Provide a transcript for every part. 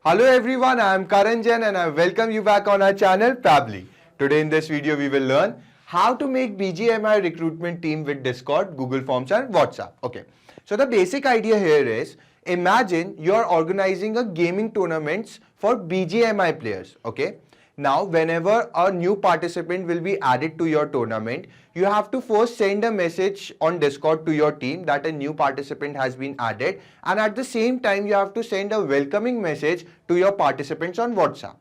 Hello everyone, I am Karan Jain and I welcome you back on our channel Pably. Today in this video we will learn how to make BGMI recruitment team with Discord, Google Forms and WhatsApp. Okay, so the basic idea here is imagine you are organizing a gaming tournaments for BGMI players. Okay, now whenever a new participant will be added to your tournament, you have to first send a message on Discord to your team that a new participant has been added, and at the same time you have to send a welcoming message to your participants on WhatsApp.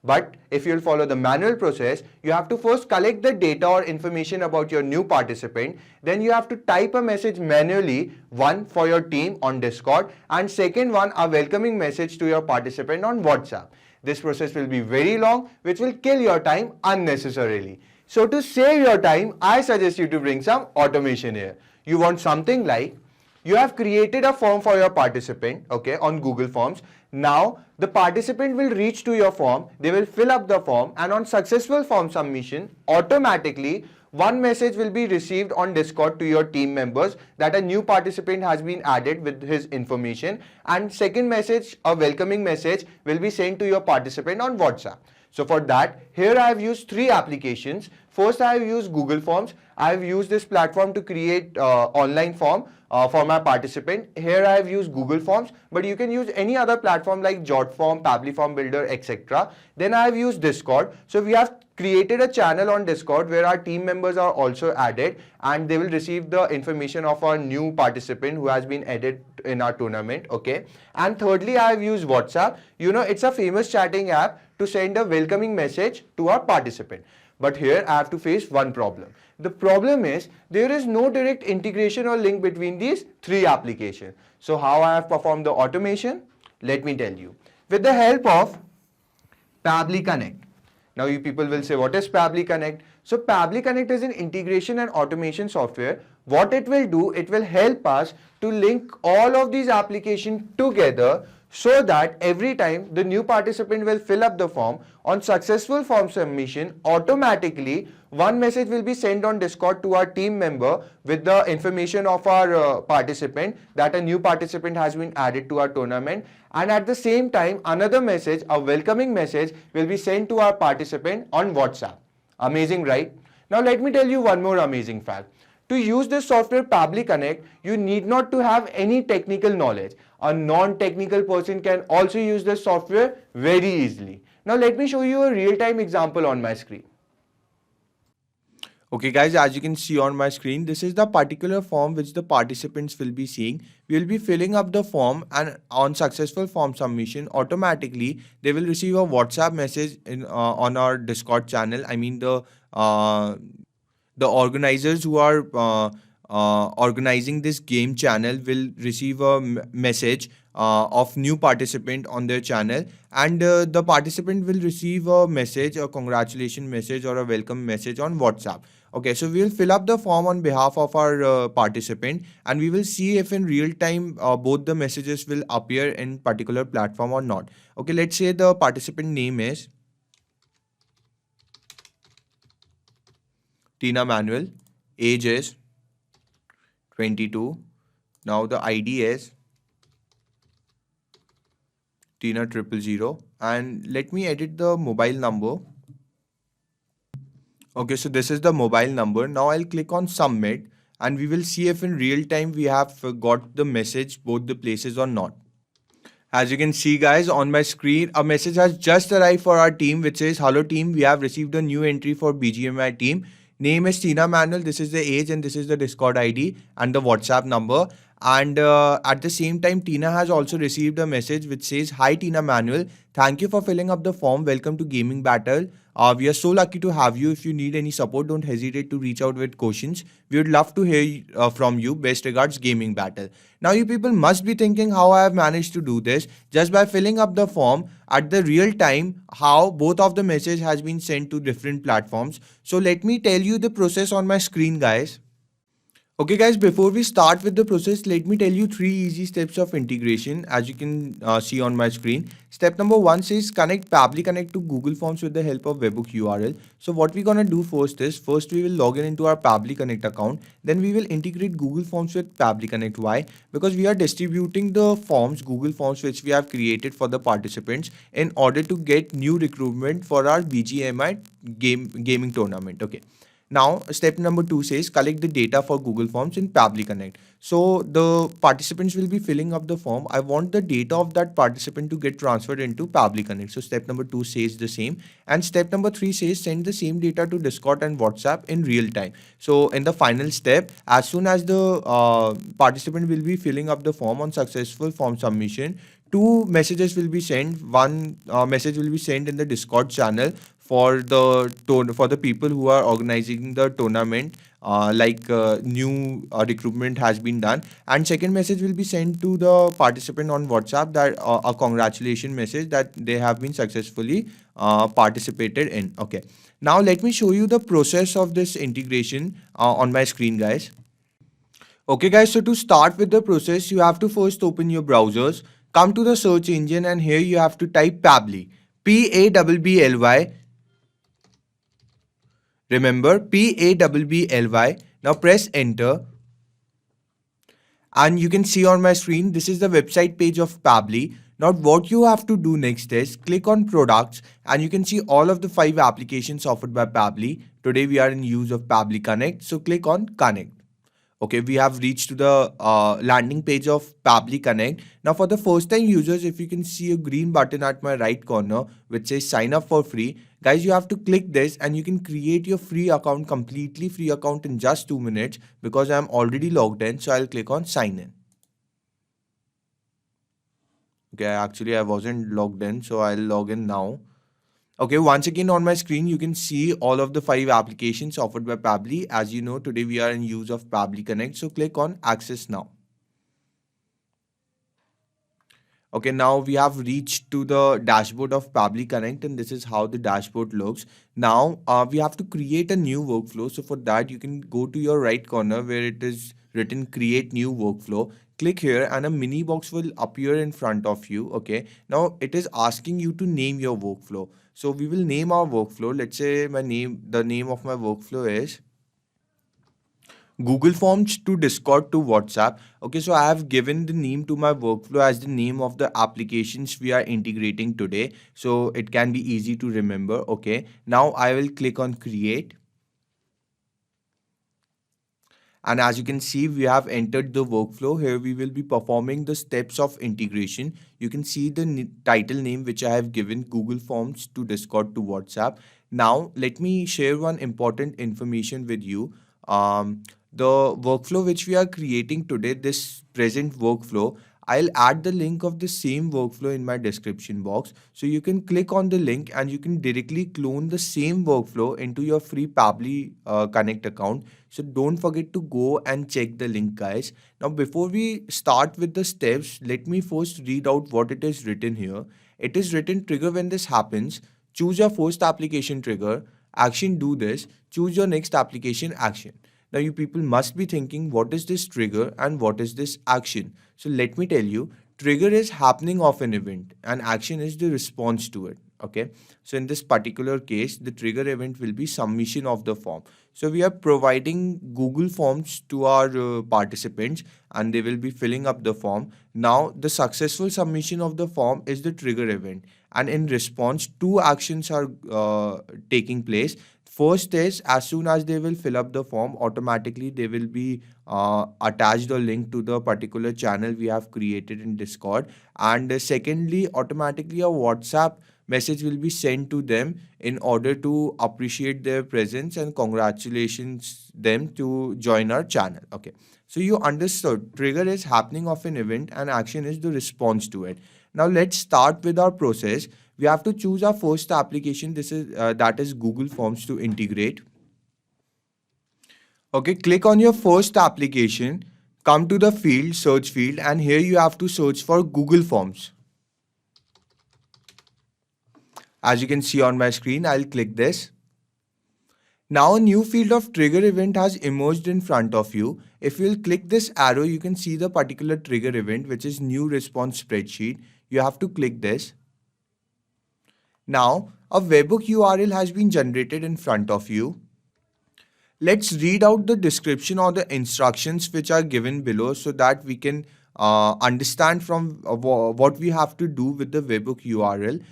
But if you'll follow the manual process, you have to first collect the data or information about your new participant. Then you have to type a message manually, one for your team on Discord and second one a welcoming message to your participant on WhatsApp. This process will be very long, which will kill your time unnecessarily. So to save your time, I suggest you to bring some automation here. You want something like, you have created a form for your participant, okay, on Google Forms. Now, the participant will reach to your form, they will fill up the form, and on successful form submission, automatically one message will be received on Discord to your team members that a new participant has been added with his information, and second message, a welcoming message, will be sent to your participant on WhatsApp. So for that, here I have used three applications. First, I have used Google Forms. I have used this platform to create online form for my participant. Here I have used Google Forms, but you can use any other platform like JotForm, Pably Form Builder, etc. Then I have used Discord. So we have created a channel on Discord where our team members are also added and they will receive the information of our new participant who has been added in our tournament. Okay. And thirdly, I have used WhatsApp. You know, it's a famous chatting app to send a welcoming message to our participant. But here I have to face one problem. The problem is there is no direct integration or link between these three applications. So how I have performed the automation? Let me tell you. With the help of Pably Connect. Now you people will say, what is Pably Connect? So Pably Connect is an integration and automation software. What it will do, it will help us to link all of these applications together so that every time the new participant will fill up the form, on successful form submission, automatically one message will be sent on Discord to our team member with the information of our participant that a new participant has been added to our tournament, and at the same time another message, a welcoming message, will be sent to our participant on WhatsApp. Amazing, right? Now let me tell you one more amazing fact. To use this software Pably Connect, you need not to have any technical knowledge. A non-technical person can also use this software very easily. Now let me show you a real-time example on my screen. Okay guys, as you can see on my screen, this is the particular form which the participants will be seeing. We will be filling up the form, and on successful form submission, automatically they will receive a WhatsApp message on our Discord channel. I mean the organizers who are organizing this game channel will receive a message of new participant on their channel, and the participant will receive a message, a congratulation message or a welcome message on WhatsApp. Okay, so we will fill up the form on behalf of our participant, and we will see if in real time both the messages will appear in particular platform or not. Okay, let's say the participant name is Tina Manuel, age is 22. Now the ID is Tina 000, and let me edit the mobile number. Okay, so this is the mobile number. Now I'll click on submit, and we will see if in real time we have got the message both the places or not. As you can see guys on my screen, a message has just arrived for our team which says, hello team, we have received a new entry for BGMI team. Name is Tina Manuel, this is the age and this is the Discord ID and the WhatsApp number. And at the same time, Tina has also received a message which says, hi Tina Manuel, thank you for filling up the form. Welcome to Gaming Battle. We are so lucky to have you. If you need any support, don't hesitate to reach out with questions. We would love to hear from you. Best regards, Gaming Battle. Now you people must be thinking how I have managed to do this just by filling up the form at the real time, how both of the message has been sent to different platforms. So let me tell you the process on my screen guys. Okay guys, before we start with the process, let me tell you 3 easy steps of integration as you can see on my screen. Step number 1 says connect Pabbly Connect to Google Forms with the help of webhook URL. So what we're gonna do first is, first we will log in into our Pabbly Connect account. Then we will integrate Google Forms with Pabbly Connect. Why? Because we are distributing the forms, Google Forms which we have created for the participants in order to get new recruitment for our BGMI gaming tournament. Okay. Now, step number 2 says collect the data for Google Forms in Pabbly Connect. So the participants will be filling up the form. I want the data of that participant to get transferred into Pabbly Connect. So step number 2 says the same. And step number 3 says send the same data to Discord and WhatsApp in real time. So in the final step, as soon as the participant will be filling up the form on successful form submission, two messages will be sent. One message will be sent in the Discord channel for the people who are organizing the tournament, new recruitment has been done, and second message will be sent to the participant on WhatsApp, that a congratulation message that they have been successfully participated in. Okay, now let me show you the process of this integration on my screen, guys. Okay guys, so to start with the process, you have to first open your browsers, come to the search engine, and here you have to type Pabbly, Pabbly. Remember, Pabbly. Now press enter, and you can see on my screen, this is the website page of Pabbly. Now what you have to do next is click on products, and you can see all of the 5 applications offered by Pabbly. Today we are in use of Pabbly Connect, so click on Connect. Okay, we have reached to the landing page of Pabbly Connect. Now for the first time users, if you can see a green button at my right corner which says sign up for free, guys, you have to click this and you can create your free account, completely free account, in just 2 minutes, because I'm already logged in. So I'll click on sign in. Okay, actually I wasn't logged in, so I'll log in now. Okay, once again on my screen, you can see all of the 5 applications offered by Pabbly. As you know, today we are in use of Pabbly Connect. So click on access now. Okay, now we have reached to the dashboard of Pabbly Connect, and this is how the dashboard looks. Now we have to create a new workflow. So for that, you can go to your right corner where it is written create new workflow. Click here and a mini box will appear in front of you. Okay, now it is asking you to name your workflow. So we will name our workflow. Let's say the name of my workflow is Google Forms to Discord to WhatsApp. Okay, so I have given the name to my workflow as the name of the applications we are integrating today, so it can be easy to remember. Okay, now I will click on create. And as you can see, we have entered the workflow. Here we will be performing the steps of integration. You can see the title name which I have given, Google Forms to Discord to WhatsApp. Now, let me share one important information with you. The workflow which we are creating today, this present workflow, I'll add the link of the same workflow in my description box. So you can click on the link and you can directly clone the same workflow into your free Pabbly Connect account. So don't forget to go and check the link, guys. Now, before we start with the steps, let me first read out what it is written here. It is written trigger when this happens. Choose your first application trigger. Action do this. Choose your next application action. Now, you people must be thinking, what is this trigger and what is this action? So let me tell you, trigger is happening of an event and action is the response to it. Okay, so in this particular case, the trigger event will be submission of the form. So we are providing Google Forms to our participants and they will be filling up the form. Now the successful submission of the form is the trigger event, and in response, 2 actions are taking place. First is, as soon as they will fill up the form, automatically they will be attached a link to the particular channel we have created in Discord. And secondly, automatically a WhatsApp message will be sent to them in order to appreciate their presence and congratulations them to join our channel. Okay, so you understood, trigger is happening of an event and action is the response to it. Now let's start with our process. We have to choose our first application. This is that is Google Forms to integrate. Okay, click on your first application, come to the field, search field, and here you have to search for Google Forms. As you can see on my screen, I'll click this. Now a new field of trigger event has emerged in front of you. If you'll click this arrow, you can see the particular trigger event, which is new response spreadsheet. You have to click this. Now a webhook URL has been generated in front of you. Let's read out the description or the instructions which are given below so that we can understand from what we have to do with the webhook URL.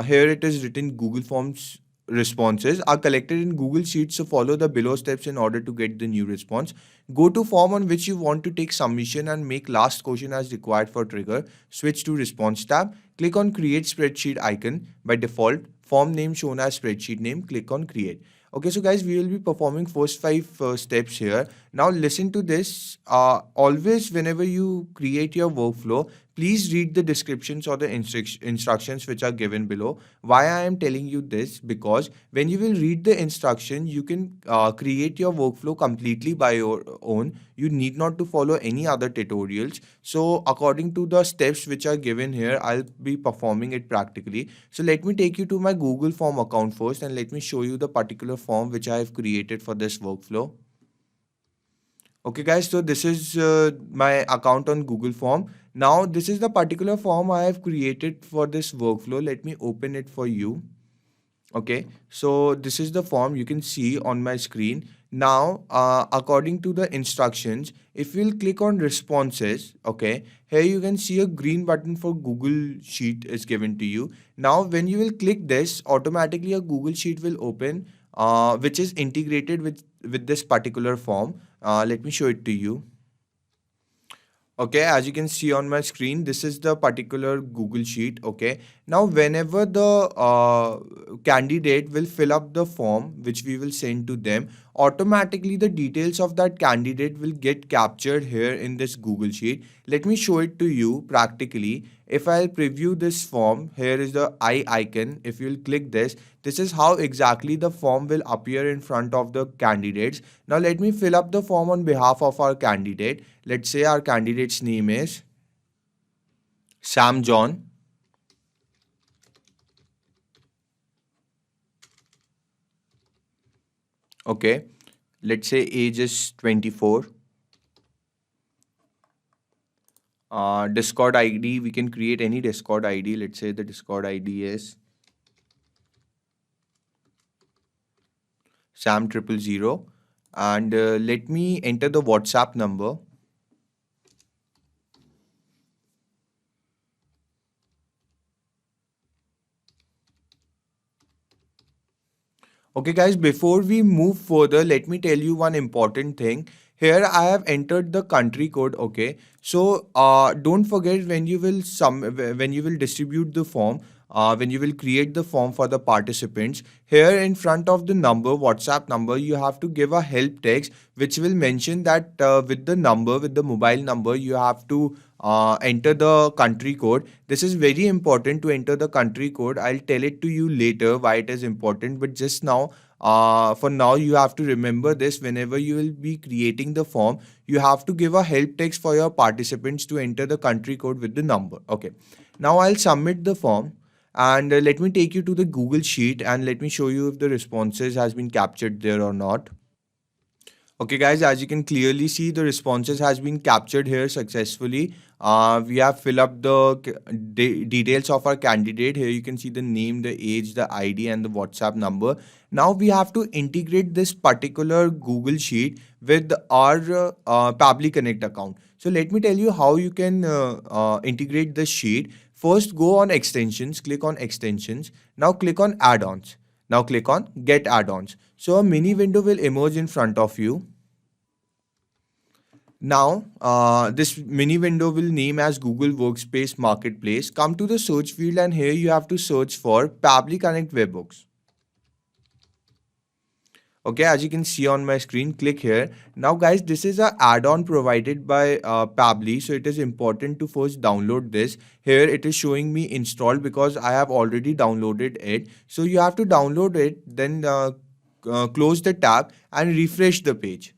Here it is written: Google Forms responses are collected in Google Sheets, so follow the below steps in order to get the new response. Go to form on which you want to take submission and make last question as required for trigger. Switch to response tab. Click on create spreadsheet icon. By default, form name shown as spreadsheet name. Click on create. Okay, so guys, we will be performing first five steps here. Now listen to this. Always whenever you create your workflow, please read the descriptions or the instructions which are given below. Why I am telling you this? Because when you will read the instruction, you can create your workflow completely by your own. You need not to follow any other tutorials. So according to the steps which are given here, I'll be performing it practically. So let me take you to my Google Form account first and let me show you the particular form which I have created for this workflow. Okay guys, so this is my account on Google Form. Now this is the particular form I have created for this workflow. Let me open it for you. Okay, so this is the form you can see on my screen. Now, according to the instructions, if you'll click on responses, okay, here you can see a green button for Google Sheet is given to you. Now, when you will click this, automatically a Google Sheet will open, which is integrated with this particular form. Let me show it to you. Okay, as you can see on my screen, this is the particular Google Sheet. Okay, now whenever the candidate will fill up the form which we will send to them, automatically the details of that candidate will get captured here in this Google Sheet. Let me show it to you practically. If I'll preview this form, here is the eye icon. If you'll click this, this is how exactly the form will appear in front of the candidates. Now let me fill up the form on behalf of our candidate. Let's say our candidate's name is Sam John. Okay, let's say age is 24. Discord ID, we can create any Discord ID. Let's say the Discord ID is Sam000. And let me enter the WhatsApp number. Okay guys, before we move further, let me tell you one important thing. Here I have entered the country code. Okay, so don't forget when you will distribute the form, when you will create the form for the participants, here in front of the number, WhatsApp number, you have to give a help text which will mention that with the mobile number, you have to enter the country code. This is very important to enter the country code. I'll tell it to you later why it is important, but just now, for now, you have to remember this. Whenever you will be creating the form, you have to give a help text for your participants to enter the country code with the number. Okay, now I'll submit the form. And let me take you to the Google Sheet and let me show you if the responses has been captured there or not. Okay guys, as you can clearly see, the responses has been captured here successfully. We have filled up the details of our candidate. Here you can see the name, the age, the ID and the WhatsApp number. Now we have to integrate this particular Google Sheet with our Pabbly Connect account. So let me tell you how you can integrate the sheet. First, go on extensions, click on extensions. Now click on add-ons. Now click on get add-ons. So a mini window will emerge in front of you. Now, this mini window will name as Google Workspace Marketplace. Come to the search field and here you have to search for Pabbly Connect Webhooks. Okay, as you can see on my screen, click here. Now guys, this is a add-on provided by Pabbly. So it is important to first download this. Here it is showing me installed because I have already downloaded it. So you have to download it, then close the tab and refresh the page.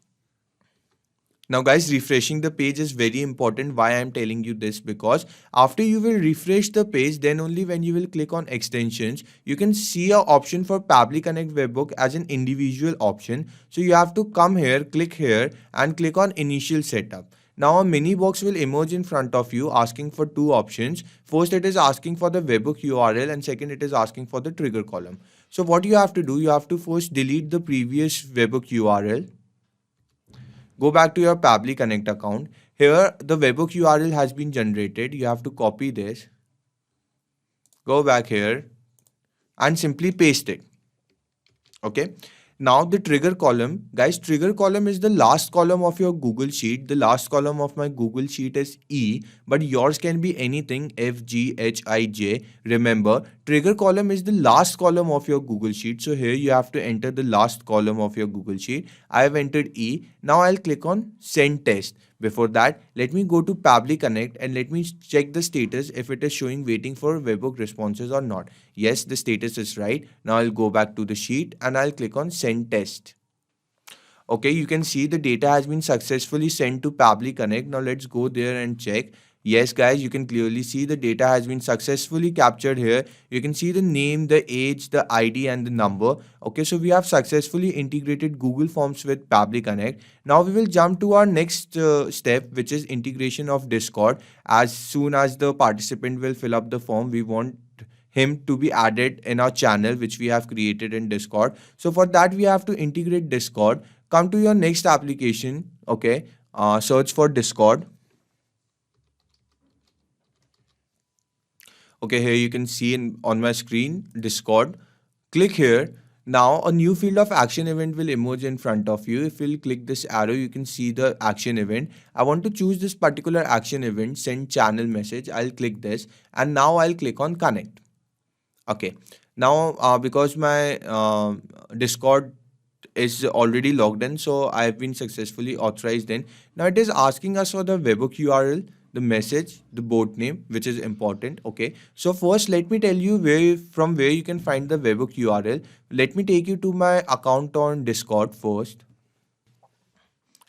Now guys, refreshing the page is very important. Why I'm telling you this? Because after you will refresh the page, then only when you will click on extensions, you can see a option for Pabbly Connect Webbook as an individual option. So you have to come here, click here and click on initial setup. Now a mini box will emerge in front of you asking for two options. First, it is asking for the webhook URL and second, it is asking for the trigger column. So what you have to do, you have to first delete the previous webhook URL. Go back to your Pabbly Connect account. Here, the webhook URL has been generated. You have to copy this. Go back here and simply paste it. Okay. Now the trigger column, guys, trigger column is the last column of your Google Sheet. The last column of my Google Sheet is E, but yours can be anything F, G, H, I, J. Remember, trigger column is the last column of your Google Sheet. So here you have to enter the last column of your Google Sheet. I have entered E. Now I'll click on send test. Before that, let me go to Pabbly Connect and let me check the status if it is showing waiting for webhook responses or not. Yes, the status is right. Now I'll go back to the sheet and I'll click on send test. Okay, you can see the data has been successfully sent to Pabbly Connect. Now let's go there and check. Yes, guys, you can clearly see the data has been successfully captured here. You can see the name, the age, the ID, and the number. Okay, so we have successfully integrated Google Forms with Pabbly Connect. Now we will jump to our next step, which is integration of Discord. As soon as the participant will fill up the form, we want him to be added in our channel which we have created in Discord. So for that we have to integrate Discord. Come to your next application. Okay, search for Discord. Okay, here you can see on my screen Discord. Click here. Now a new field of action event will emerge in front of you. If you'll click this arrow, you can see the action event. I want to choose this particular action event, send channel message. I'll click this and now I'll click on connect. Okay, now because my Discord is already logged in, so I've been successfully authorized in. Now it is asking us for the webhook URL, the message, the bot name, which is important. Okay, so first let me tell you from where you can find the webhook URL. Let me take you to my account on Discord first.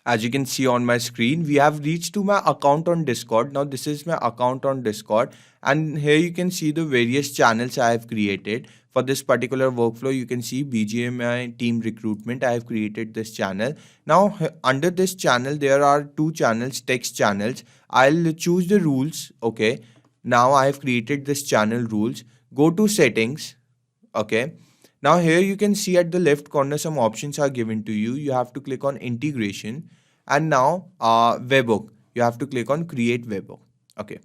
As you can see on my screen, we have reached to my account on Discord. Now this is my account on Discord and here you can see the various channels I have created. For this particular workflow, you can see BGMI team recruitment. I have created this channel. Now under this channel, there are two channels, text channels. I'll choose the rules. Okay. Now I have created this channel rules. Go to settings. Okay. Now here you can see at the left corner some options are given to you. You have to click on integration and now webhook. You have to click on create webhook. Okay.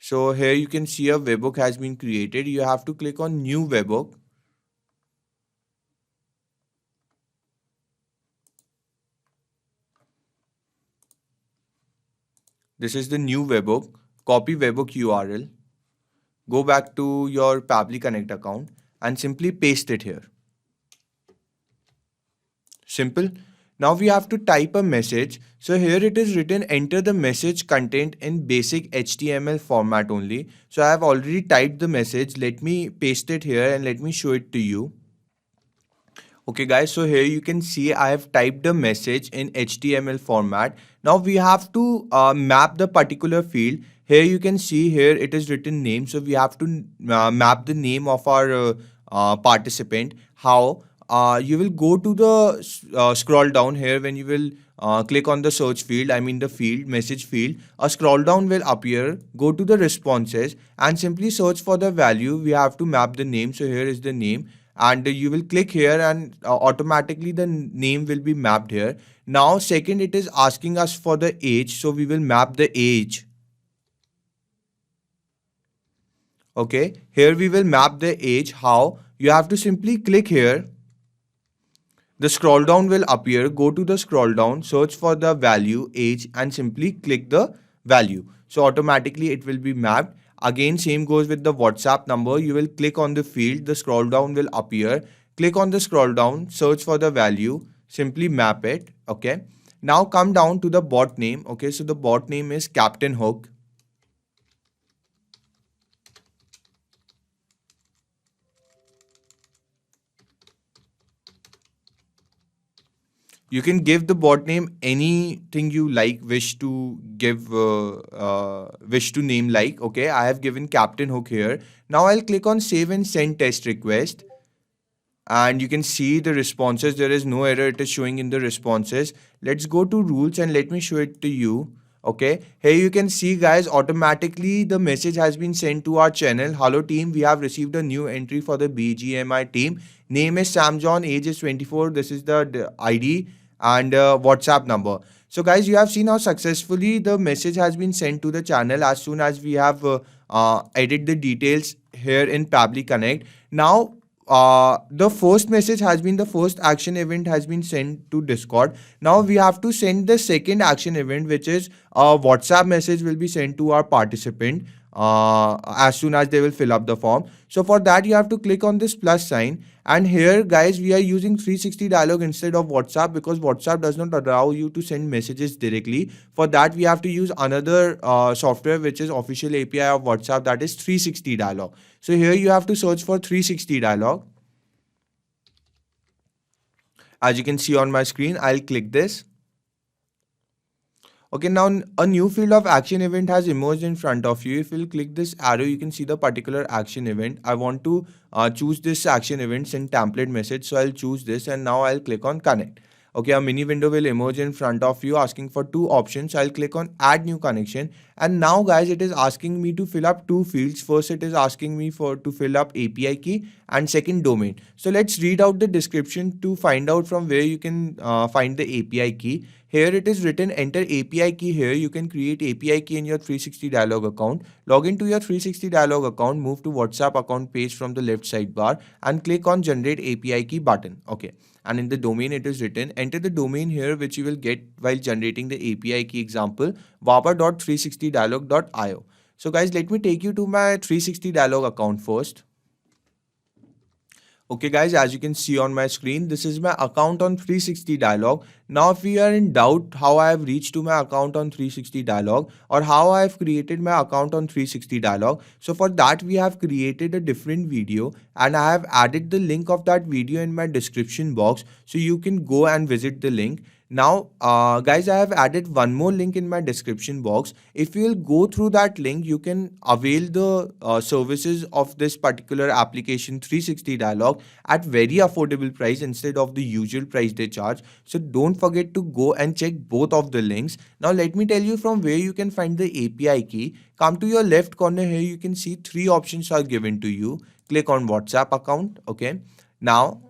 So here you can see a webhook has been created. You have to click on new webhook. This is the new webhook. Copy webhook URL. Go back to your Pabbly Connect account and simply paste it here. Simple. Now we have to type a message. So here it is written, enter the message content in basic HTML format only. So I have already typed the message. Let me paste it here and let me show it to you. Okay guys, so here you can see I have typed a message in HTML format. Now we have to map the particular field. Here you can see here it is written name. So we have to map the name of our participant. How? You will go to the scroll down here when you will click on the search field, I mean the field, message field. A scroll down will appear. Go to the responses and simply search for the value. We have to map the name. So here is the name and you will click here and automatically the name will be mapped here. Now second, it is asking us for the age. So we will map the age. Okay, here we will map the age. How? You have to simply click here. The scroll down will appear. Go to the scroll down, search for the value, age, and simply click the value. So automatically it will be mapped. Again, same goes with the WhatsApp number. You will click on the field, the scroll down will appear. Click on the scroll down, search for the value, simply map it. Okay. Now come down to the bot name. Okay, so the bot name is Captain Hook. You can give the bot name anything you like, wish to give, wish to name like. Okay, I have given Captain Hook here. Now I'll click on save and send test request, and you can see the responses. There is no error, it is showing in the responses. Let's go to rules and let me show it to you. Okay, here you can see guys, automatically the message has been sent to our channel. Hello team, we have received a new entry for the BGMI team. Name is Sam John, age is 24. This is the ID and WhatsApp number. So guys, you have seen how successfully the message has been sent to the channel as soon as we have added the details here in Pabbly Connect. Now the first message has been, the first action event has been sent to Discord. Now we have to send the second action event, which is a WhatsApp message will be sent to our participant as soon as they will fill up the form. So for that you have to click on this plus sign, and here guys we are using 360 dialog instead of WhatsApp because WhatsApp does not allow you to send messages directly. For that we have to use another software which is official API of WhatsApp, that is 360 dialog. So here you have to search for 360 dialog. As you can see on my screen, I'll click this. Okay, now a new field of action event has emerged in front of you. If you click this arrow, you can see the particular action event. I want to choose this action event, send template message. So I'll choose this and now I'll click on connect. Okay, a mini window will emerge in front of you asking for two options. I'll click on add new connection. And now guys, it is asking me to fill up two fields. First, it is asking me to fill up API key and second domain. So let's read out the description to find out from where you can find the API key. Here it is written, enter API key here. You can create API key in your 360 dialog account. Log into your 360 dialog account, move to WhatsApp account page from the left sidebar and click on generate API key button. Okay. And in the domain it is written, enter the domain here which you will get while generating the API key, example vapa.360dialog.io. So guys, let me take you to my 360 dialog account first. Okay guys, as you can see on my screen, this is my account on 360 dialog. Now if we are in doubt how I have reached to my account on 360 dialog or how I have created my account on 360 dialog, so for that we have created a different video and I have added the link of that video in my description box, so you can go and visit the link. Now guys, I have added one more link in my description box. If you will go through that link, you can avail the services of this particular application 360 dialog at very affordable price instead of the usual price they charge. So don't forget to go and check both of the links. Now let me tell you from where you can find the API key. Come to your left corner here, you can see three options are given to you. Click on WhatsApp account. Okay. Now,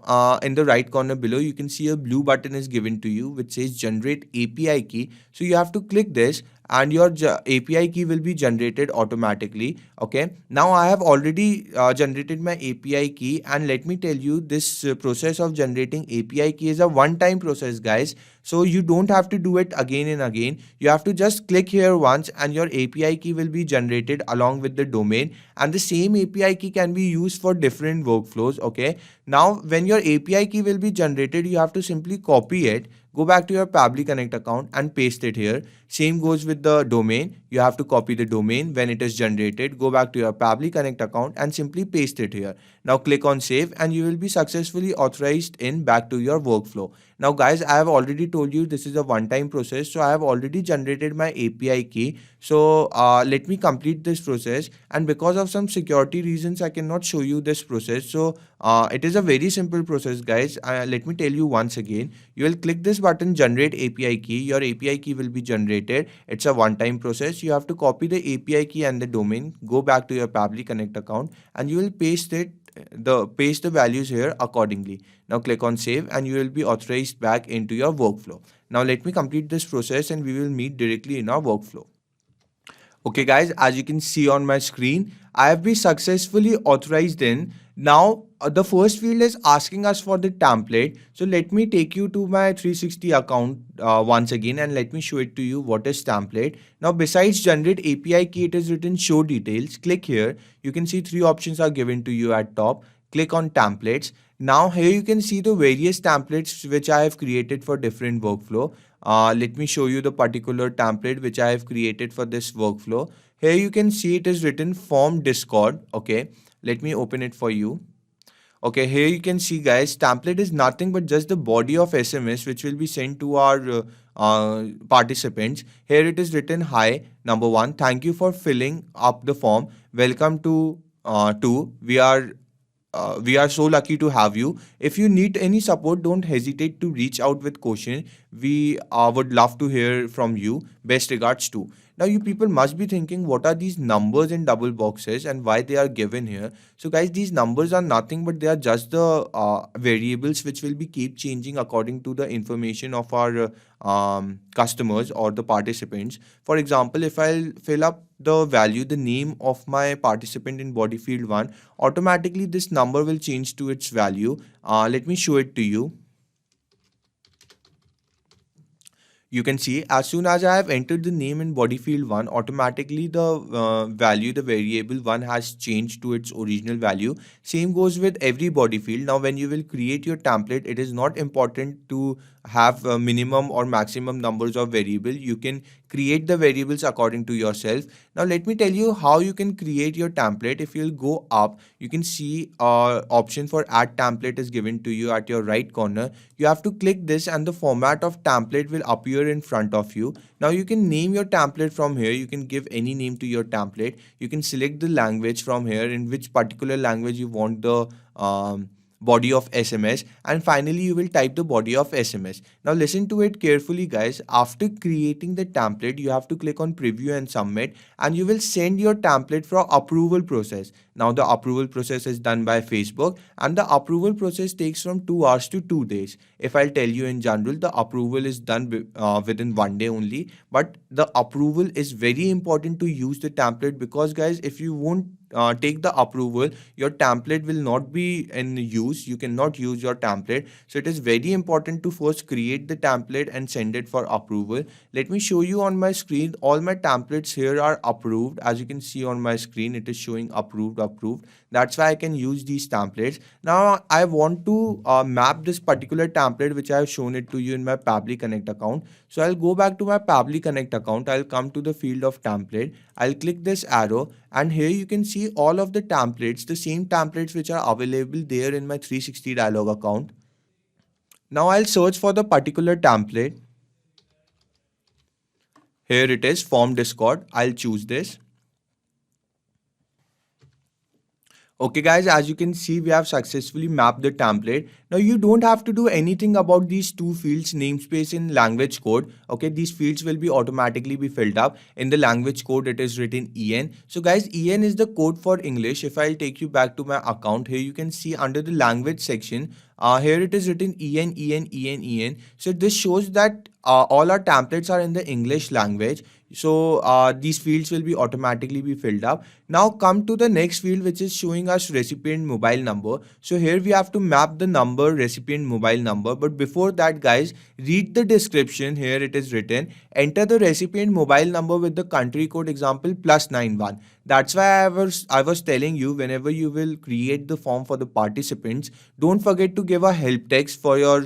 in the right corner below, you can see a blue button is given to you which says generate API key. So you have to click this and your API key will be generated automatically. Okay. Now I have already generated my API key, and let me tell you, this process of generating API key is a one-time process, guys. So you don't have to do it again and again. You have to just click here once and your API key will be generated along with the domain, and the same API key can be used for different workflows. Okay. Now when your API key will be generated, you have to simply copy it, go back to your Pabbly Connect account and paste it here. Same goes with the domain. You have to copy the domain when it is generated, go back to your Pabbly Connect account and simply paste it here. Now click on save and you will be successfully authorized in back to your workflow. Now guys, I have already told you this is a one-time process. So I have already generated my API key. So let me complete this process, and because of some security reasons, I cannot show you this process. So it is a very simple process, guys. Let me tell you once again. You will click this button, generate API key. Your API key will be generated. It's a one-time process. You have to copy the API key and the domain, go back to your Pabbly Connect account, and you will paste the values here accordingly. Now click on save and you will be authorized back into your workflow. Now let me complete this process and we will meet directly in our workflow. Okay guys, as you can see on my screen, I have been successfully authorized in. Now the first field is asking us for the template. So let me take you to my 360 account once again and let me show it to you what is template. Now besides generate API key, it is written show details. Click here. You can see three options are given to you at top. Click on templates. Now here you can see the various templates which I have created for different workflow. Let me show you the particular template which I have created for this workflow. Here you can see it is written form Discord. Okay, let me open it for you. Okay, here you can see, guys, template is nothing but just the body of SMS which will be sent to our participants. Here it is written, hi, number one, thank you for filling up the form. Welcome to we are so lucky to have you. If you need any support, don't hesitate to reach out with question. We would love to hear from you. Best regards to. Now, you people must be thinking, what are these numbers in double boxes and why they are given here? So, guys, these numbers are nothing but they are just the variables which will be keep changing according to the information of our customers or the participants. For example, if I'll fill up the value, the name of my participant in body field 1, automatically this number will change to its value. Let me show it to you. You can see as soon as I have entered the name in body field 1, automatically the value, the variable 1 has changed to its original value. Same goes with every body field. Now when you will create your template, it is not important to have minimum or maximum numbers of variable. You can create the variables according to yourself. Now let me tell you how you can create your template. If you'll go up, you can see option for add template is given to you at your right corner. You have to click this and the format of template will appear in front of you. Now you can name your template from here. You can give any name to your template. You can select the language from here, in which particular language you want the body of SMS, and finally you will type the body of SMS. Now listen to it carefully, guys. After creating the template, you have to click on preview and submit, and you will send your template for approval process. Now the approval process is done by Facebook, and the approval process takes from 2 hours to 2 days. If I'll tell you in general, the approval is done within 1 day only, but the approval is very important to use the template, because guys, if you won't take the approval, your template will not be in use. You cannot use your template. So it is very important to first create the template and send it for approval. Let me show you on my screen. All my templates here are approved. As you can see on my screen, it is showing approved. That's why I can use these templates. Now I want to map this particular template which I have shown it to you in my Pabbly Connect account. So I'll go back to my Pabbly Connect account. I'll come to the field of template. I'll click this arrow, and here you can see all of the templates, the same templates which are available there in my 360 Dialog account. Now I'll search for the particular template. Here it is, form Discord. I'll choose this. Okay guys, as you can see, we have successfully mapped the template. Now you don't have to do anything about these two fields, namespace and language code. Okay, these fields will be automatically be filled up. In the language code, it is written EN. So guys, EN is the code for English. If I'll take you back to my account, here you can see under the language section, here it is written EN. So this shows that all our templates are in the English language. So these fields will be automatically be filled up. Now come to the next field, which is showing us recipient mobile number. So here we have to map the number, recipient mobile number. But before that, guys, read the description. Here it is written, enter the recipient mobile number with the country code, example +91. That's why I was telling you, whenever you will create the form for the participants, don't forget to give a help text for your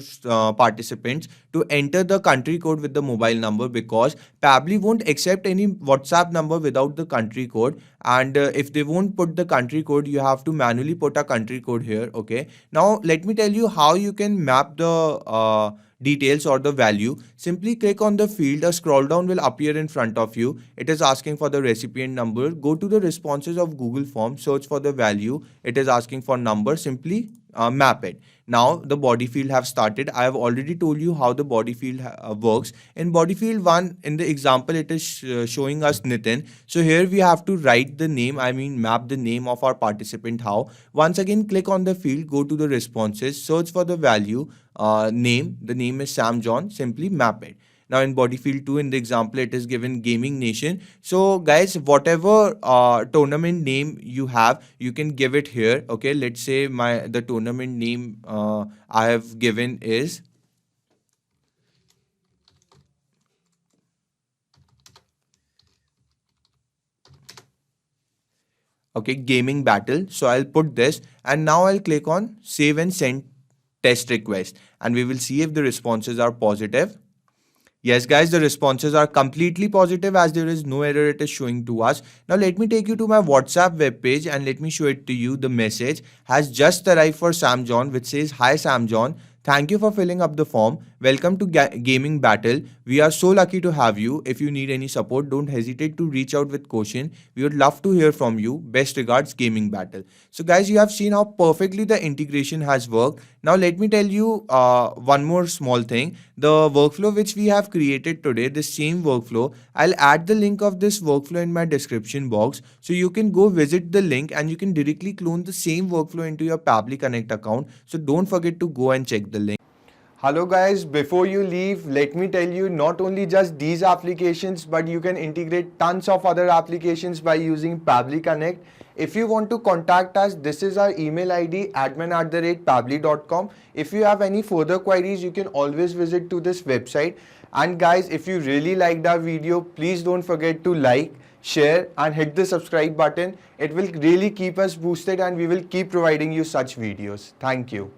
participants to enter the country code with the mobile number, because Pabbly won't accept any WhatsApp number without the country code. And if they won't put the country code, you have to manually put a country code here. Okay. Now let me tell you how you can map the details or the value. Simply click on the field, a scroll down will appear in front of you. It is asking for the recipient number. Go to the responses of Google Form, search for the value. It is asking for number. Simply map it. Now the body field have started. I have already told you how the body field works. In body field 1, in the example, it is showing us Nitin. So here we have to write the name, map the name of our participant. How? Once again, click on the field, go to the responses, search for the value, name. The name is Sam John. Simply map it. Now in body field 2, in the example, it is given Gaming Nation. So guys, whatever tournament name you have, you can give it here. Okay, let's say the tournament name I have given is Gaming Battle. So I'll put this, and now I'll click on save and send test request, and we will see if the responses are positive. Yes, guys, the responses are completely positive as there is no error it is showing to us. Now, let me take you to my WhatsApp web page and let me show it to you. The message has just arrived for Sam John, which says, "Hi, Sam John. Thank you for filling up the form. Welcome to Gaming Battle. We are so lucky to have you. If you need any support, don't hesitate to reach out with question. We would love to hear from you. Best regards, Gaming Battle." So, guys, you have seen how perfectly the integration has worked. Now, let me tell you one more small thing. The workflow which we have created today, the same workflow, I'll add the link of this workflow in my description box. So you can go visit the link and you can directly clone the same workflow into your Pabbly Connect account. So don't forget to go and check the link. Hello guys, before you leave, let me tell you not only just these applications, but you can integrate tons of other applications by using Pabbly Connect. If you want to contact us, this is our email ID admin@pabbly.com. If you have any further queries, you can always visit to this website. And guys, if you really liked our video, please don't forget to like, share and hit the subscribe button. It will really keep us boosted and we will keep providing you such videos. Thank you.